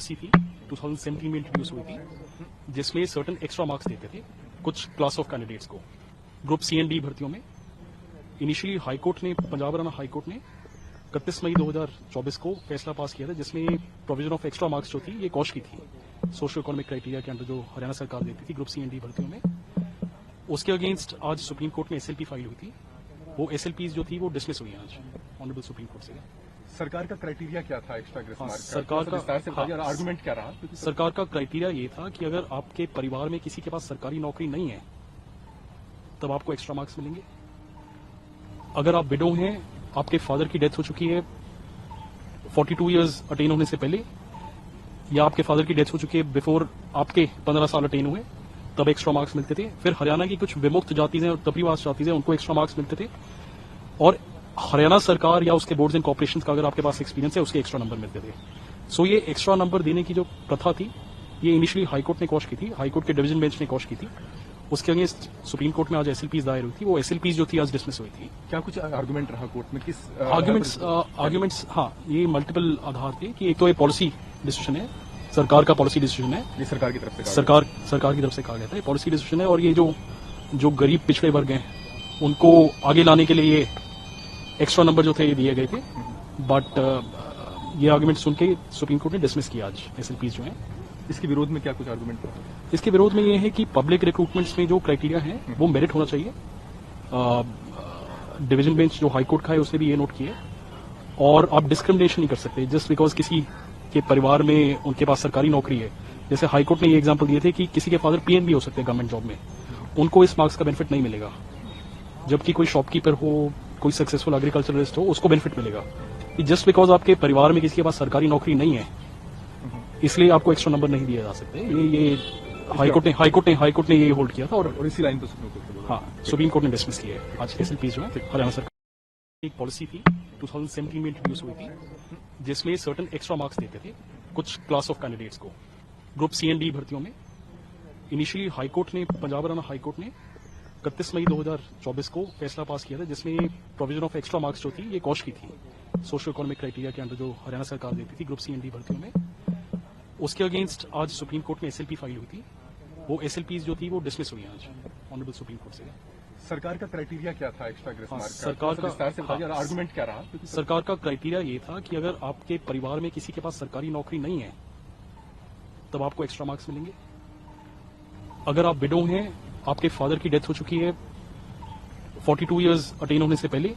Policy थी 2017 में introduce हुई थी, जिसमें सर्टेन एक्स्ट्रा मार्क्स देते थे कुछ क्लास ऑफ कैंडिडेट्स को ग्रुप सी एंड डी भर्तियों में। इनिशियली हाईकोर्ट ने, पंजाब हरियाणा हाईकोर्ट ने 31 मई 2024 को फैसला पास किया था, जिसमें प्रोविजन ऑफ एक्स्ट्रा मार्क्स जो थी ये कॉश की थी सोशियो इकोनॉमिक क्राइटेरिया के अंडर जो हरियाणा सरकार देती थी ग्रुप सी एंड डी भर्तियों में। उसके अगेंस्ट आज सुप्रीम कोर्ट में एसएलपी फाइल हुई थी। वो एसएलपी जो थी वो डिसमिस हुई है आज ऑनरेबल सुप्रीम कोर्ट से। सरकार का क्राइटेरिया क्या था एक्स्ट्रा ग्रेस मार्क का? सरकार का विस्तार से बताइए, आर्गुमेंट क्या रहा? सरकार का क्राइटेरिया ये था कि अगर आपके परिवार में किसी के पास सरकारी नौकरी नहीं है तब आपको एक्स्ट्रा मार्क्स मिलेंगे। अगर आप विडो हैं, आपके फादर की डेथ हो चुकी है 42 इयर्स अटेन होने से पहले, या आपके फादर की डेथ हो चुकी है बिफोर आपके 15 साल अटेन हुए, तब एक्स्ट्रा मार्क्स मिलते थे। फिर हरियाणा की कुछ विमुक्त जातियां और तपरीवास जातियां उनको एक्स्ट्रा मार्क्स मिलते थे, और हरियाणा सरकार या उसके बोर्ड्स एंड कॉर्पोरेशंस का अगर आपके पास एक्सपीरियंस है उसके एक्स्ट्रा नंबर मिलते थे। सो ये एक्स्ट्रा नंबर देने की जो प्रथा थी ये इनिशियली हाईकोर्ट ने कॉश की थी, हाईकोर्ट के डिवीजन बेंच ने कॉश की थी। उसके अगेंस्ट सुप्रीम कोर्ट में आज एसएलपीज दायर हुई थी। वो एसएलपीज जो थी आज डिसमिस हुई थी। क्या कुछ आर्गुमेंट रहा कोर्ट में? किस आर्गुमेंट्स? हाँ, ये मल्टीपल आधार थे कि एक तो ये पॉलिसी डिसीजन है, सरकार का पॉलिसी डिसीजन है, ये सरकार की तरफ से सरकार की तरफ से कहा गया था, ये पॉलिसी डिसीजन है। और ये जो गरीब पिछड़े वर्ग हैं उनको आगे लाने के लिए ये एक्स्ट्रा नंबर जो थे ये दिए गए थे। बट ये आर्गुमेंट सुन के सुप्रीम कोर्ट ने डिसमिस किया आज एसएलपीज जो है। इसके विरोध में क्या कुछ आर्गुमेंट रहा? इसके विरोध में ये है कि पब्लिक रिक्रूटमेंट्स में जो क्राइटेरिया है वो मेरिट होना चाहिए। डिवीजन बेंच जो हाईकोर्ट का है उसने भी ये नोट किया। और आप डिस्क्रिमिनेशन नहीं कर सकते जस्ट बिकॉज किसी के परिवार में उनके पास सरकारी नौकरी है। जैसे हाईकोर्ट ने ये एग्जांपल दिए थे कि किसी के फादर पीएन भी हो सकते हैं गवर्नमेंट जॉब में, उनको इस मार्क्स का बेनिफिट नहीं मिलेगा, जबकि कोई शॉपकीपर हो, कोई सक्सेसफुल एग्रीकल्चरलिस्ट हो, उसको बेनिफिट मिलेगा। जस्ट बिकॉज आपके परिवार में किसी के पास सरकारी नौकरी नहीं है इसलिए आपको एक्स्ट्रा नंबर नहीं दिए जा सकते। ये हाईकोर्ट ने ये होल्ड किया था। और इसी लाइन पर सुप्रीम कोर्ट, हाँ, सुप्रीम कोर्ट ने डिसमिस किया है आज एसएलपी जो है हरियाणा सरकार। एक पॉलिसी थी 2017 में इंट्रोड्यूस हुई थी, जिसमें सर्टेन एक्स्ट्रा मार्क्स देते थे कुछ क्लास ऑफ कैंडिडेट्स को ग्रुप सी एंड डी भर्तियों में। इनिशियली हाईकोर्ट ने, पंजाब हरियाणा हाईकोर्ट ने 31 मई 2024 को फैसला पास किया था, जिसमें प्रोविजन ऑफ एक्स्ट्रा मार्क्स जो थी ये कॉश की थी सोशियो इकोनॉमिक क्राइटेरिया के अंडर जो हरियाणा सरकार देती थी ग्रुप सी एंड डी भर्तियों में। उसके अगेंस्ट आज सुप्रीम कोर्ट में एसएलपी फाइल हुई थी। वो एसएलपीज जो थी वो डिसमिस हुई है आज ऑनरेबल सुप्रीम कोर्ट से। सरकार का क्राइटेरिया क्या था एक्स्ट्रा ग्रेस मार्क का? सरकार का विस्तार से बताइए, आर्गुमेंट क्या रहा? सरकार का क्राइटेरिया ये था कि अगर आपके परिवार में किसी के पास सरकारी नौकरी नहीं है तब आपको एक्स्ट्रा मार्क्स मिलेंगे। अगर आप विडो हैं, आपके फादर की डेथ हो चुकी है 42 इयर्स अटेन होने से पहले,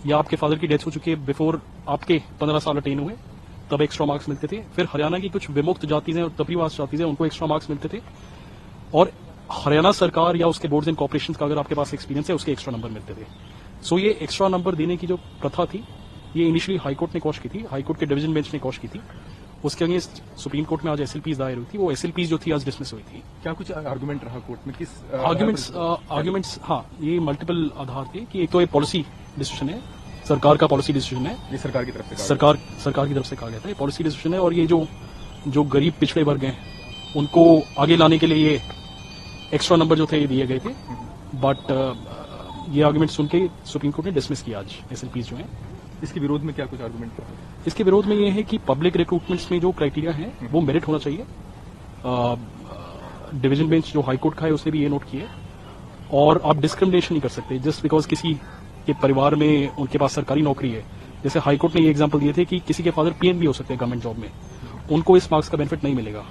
या आपके फादर की डेथ हो चुकी है बिफोर आपके 15 साल अटेन हुए, तब एक्स्ट्रा मार्क्स मिलते थे। फिर हरियाणा की कुछ विमुक्त जातियां और तपरीवास जातियां उनको एक्स्ट्रा मार्क्स मिलते थे, और हरियाणा सरकार या उसके बोर्ड्स एंड कॉर्पोरेशंस का अगर आपके पास एक्सपीरियंस है उसके एक्स्ट्रा नंबर मिलते थे। सो ये एक्स्ट्रा नंबर देने की जो प्रथा थी ये इनिशियली हाईकोर्ट ने कॉश की थी, हाईकोर्ट के डिवीजन बेंच ने कॉश की थी। उसके अगेंस्ट सुप्रीम कोर्ट में आज एसएलपीज दायर हुई थी। वो एसएलपीज जो थी आज डिसमिस हुई थी। क्या कुछ आर्गुमेंट रहा कोर्ट में? किस आर्गुमेंट्स? हाँ, ये मल्टीपल आधार थे कि एक तो ये पॉलिसी डिसीजन है, सरकार का पॉलिसी डिसीजन है, ये सरकार की तरफ से सरकार की तरफ से कहा गया था, ये पॉलिसी डिसीजन है। और ये जो गरीब पिछड़े वर्ग हैं उनको आगे लाने के लिए ये एक्स्ट्रा नंबर जो थे ये दिए गए थे। बट ये आर्गुमेंट सुन के सुप्रीम कोर्ट ने डिसमिस किया आज एसएलपीज जो है। इसके विरोध में क्या कुछ आर्गुमेंट रहा? इसके विरोध में ये है कि पब्लिक रिक्रूटमेंट्स में जो क्राइटेरिया है वो मेरिट होना चाहिए। डिवीजन बेंच जो हाईकोर्ट का है उसने भी ये नोट किया। और आप डिस्क्रिमिनेशन नहीं कर सकते जस्ट बिकॉज किसी के परिवार में उनके पास सरकारी नौकरी है। जैसे हाईकोर्ट ने ये एग्जांपल दिए थे कि किसी के फादर पीएन भी हो सकते हैं गवर्नमेंट जॉब में, उनको इस मार्क्स का बेनिफिट नहीं मिलेगा,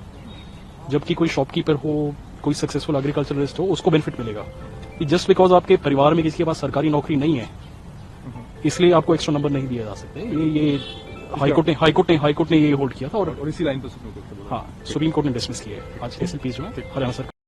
जबकि कोई शॉपकीपर हो, कोई सक्सेसफुल एग्रीकल्चरलिस्ट हो, उसको बेनिफिट मिलेगा। जस्ट बिकॉज आपके परिवार में किसी के पास सरकारी नौकरी नहीं है इसलिए आपको एक्स्ट्रा नंबर नहीं दिए जा सकते। ये हाईकोर्ट ने ये होल्ड किया था। और इसी लाइन पर सुप्रीम कोर्ट, हाँ, सुप्रीम कोर्ट ने डिसमिस किया है आज एसएलपी जो है हरियाणा सरकार।